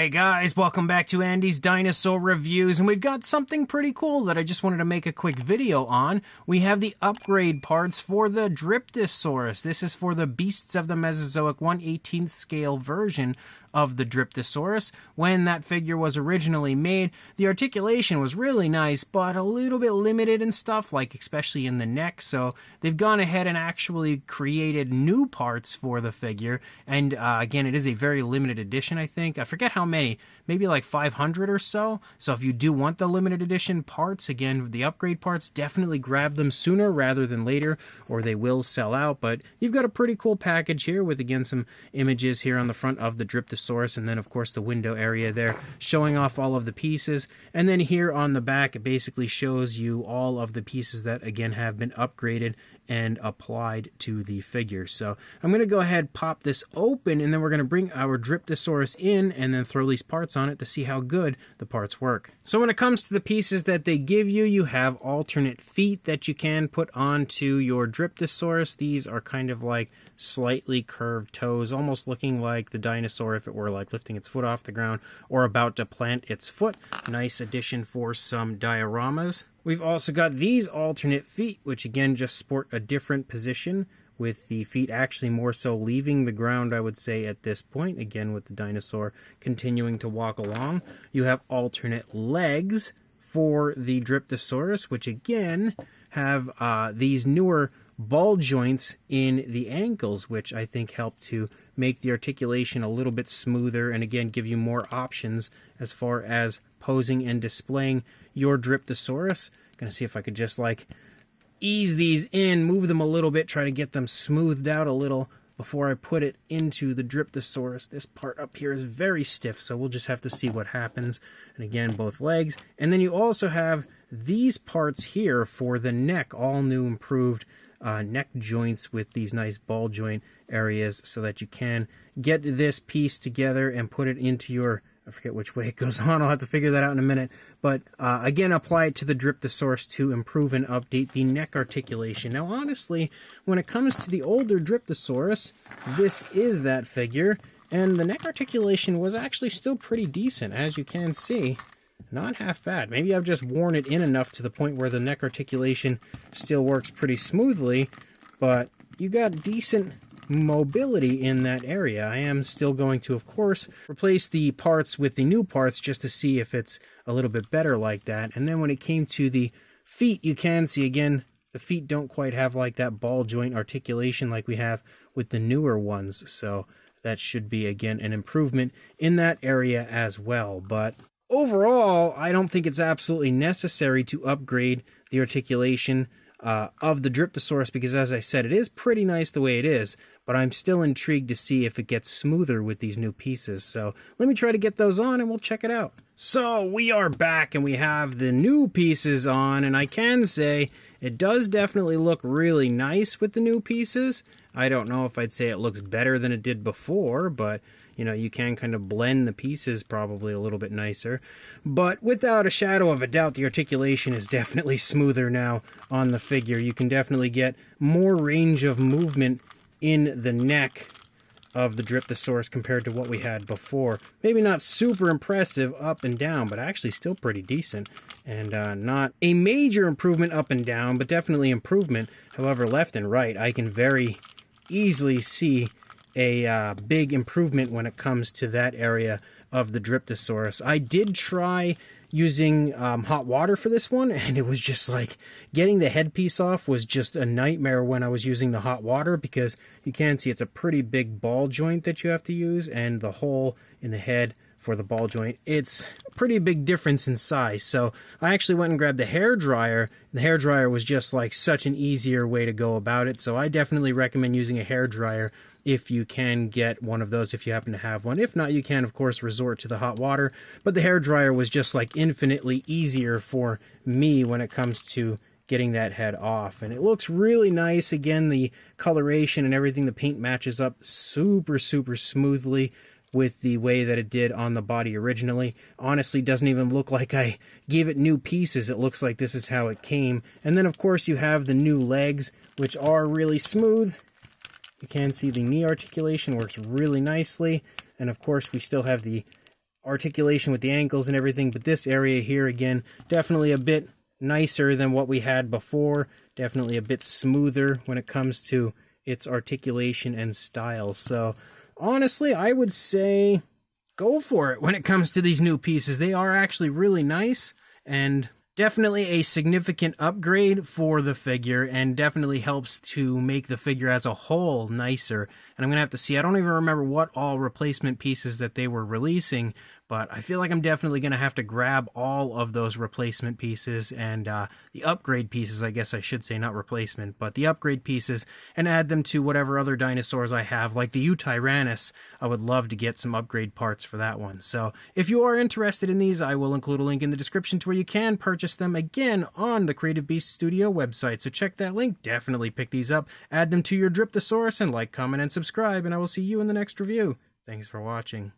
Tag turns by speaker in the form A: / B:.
A: Hey guys, welcome back to Andy's Dinosaur Reviews, and we've got something pretty cool that I just wanted to make a quick video on. We have the upgrade parts for the Dryptosaurus. This is for the Beasts of the Mesozoic 1/18th scale version of the Dryptosaurus. When that figure was originally made, the articulation was really nice, but a little bit limited and stuff, like especially in the neck, so they've gone ahead and actually created new parts for the figure, and again, it is a very limited edition, I think. I forget how many, maybe like 500 or so, so if you do want the limited edition parts, again, the upgrade parts, definitely grab them sooner rather than later, or they will sell out, but you've got a pretty cool package here with, again, some images here on the front of the Dryptosaurus, and then of course the window area there showing off all of the pieces, and then here on the back it basically shows you all of the pieces that again have been upgraded and applied to the figure. So I'm going to go ahead, pop this open, and then we're going to bring our Dryptosaurus in and then throw these parts on it to see how good the parts work. So when it comes to the pieces that they give you, you have alternate feet that you can put onto your Dryptosaurus. These are kind of like slightly curved toes, almost looking like the dinosaur if it were like lifting its foot off the ground or about to plant its foot. Nice addition for some dioramas. We've also got these alternate feet, which again just sport a different position, with the feet actually more so leaving the ground, I would say, at this point, again with the dinosaur continuing to walk along. You have alternate legs for the Dryptosaurus, which again have these newer ball joints in the ankles, which I think help to make the articulation a little bit smoother and again give you more options as far as posing and displaying your Dryptosaurus. Gonna see if I could just like ease these in, move them a little bit, try to get them smoothed out a little before I put it into the Dryptosaurus. This part up here is very stiff, so we'll just have to see what happens. And again, both legs. And then you also have these parts here for the neck, all new improved neck joints with these nice ball joint areas so that you can get this piece together and put it into your, I forget which way it goes on, I'll have to figure that out in a minute, but again, apply it to the Dryptosaurus to improve and update the neck articulation. Now honestly, when it comes to the older Dryptosaurus, this is that figure, and the neck articulation was actually still pretty decent, as you can see. Not half bad. Maybe I've just worn it in enough to the point where the neck articulation still works pretty smoothly, but you got decent mobility in that area. I am still going to, of course, replace the parts with the new parts just to see if it's a little bit better like that. And then when it came to the feet, you can see again, the feet don't quite have like that ball joint articulation like we have with the newer ones. So that should be, again, an improvement in that area as well. But overall, I don't think it's absolutely necessary to upgrade the articulation of the Dryptosaurus because, as I said, it is pretty nice the way it is, but I'm still intrigued to see if it gets smoother with these new pieces. So let me try to get those on and we'll check it out. So we are back and we have the new pieces on, and I can say it does definitely look really nice with the new pieces. I don't know if I'd say it looks better than it did before, but you know, you can kind of blend the pieces probably a little bit nicer. But without a shadow of a doubt, the articulation is definitely smoother now on the figure. You can definitely get more range of movement in the neck of the Dryptosaurus compared to what we had before. Maybe not super impressive up and down, but actually still pretty decent. And not a major improvement up and down, but definitely improvement. However, left and right, I can very easily see a big improvement when it comes to that area of the Dryptosaurus. I did try using hot water for this one, and it was just like getting the headpiece off was just a nightmare when I was using the hot water, because you can see it's a pretty big ball joint that you have to use, and the hole in the head for the ball joint, it's a pretty big difference in size. So I actually went and grabbed the hair dryer. The hair dryer was just like such an easier way to go about it, so I definitely recommend using a hair dryer if you can get one of those, if you happen to have one. If not, you can, of course, resort to the hot water. But the hair dryer was just like infinitely easier for me when it comes to getting that head off. And it looks really nice. Again, the coloration and everything, the paint matches up super, super smoothly with the way that it did on the body originally. Honestly, doesn't even look like I gave it new pieces. It looks like this is how it came. And then, of course, you have the new legs, which are really smooth. You can see the knee articulation works really nicely. And of course, we still have the articulation with the ankles and everything, but this area here, again, definitely a bit nicer than what we had before. Definitely a bit smoother when it comes to its articulation and style. So honestly, I would say go for it when it comes to these new pieces. They are actually really nice and definitely a significant upgrade for the figure, and definitely helps to make the figure as a whole nicer. And I'm going to have to see, I don't even remember what all replacement pieces that they were releasing, but I feel like I'm definitely going to have to grab all of those replacement pieces and the upgrade pieces, I guess I should say, not replacement, but the upgrade pieces, and add them to whatever other dinosaurs I have, like the Eutyrannus. I would love to get some upgrade parts for that one. So if you are interested in these, I will include a link in the description to where you can purchase them, again, on the Creative Beast Studio website. So check that link, definitely pick these up, add them to your Dryptosaurus, and like, comment, and subscribe, and I will see you in the next review. Thanks for watching.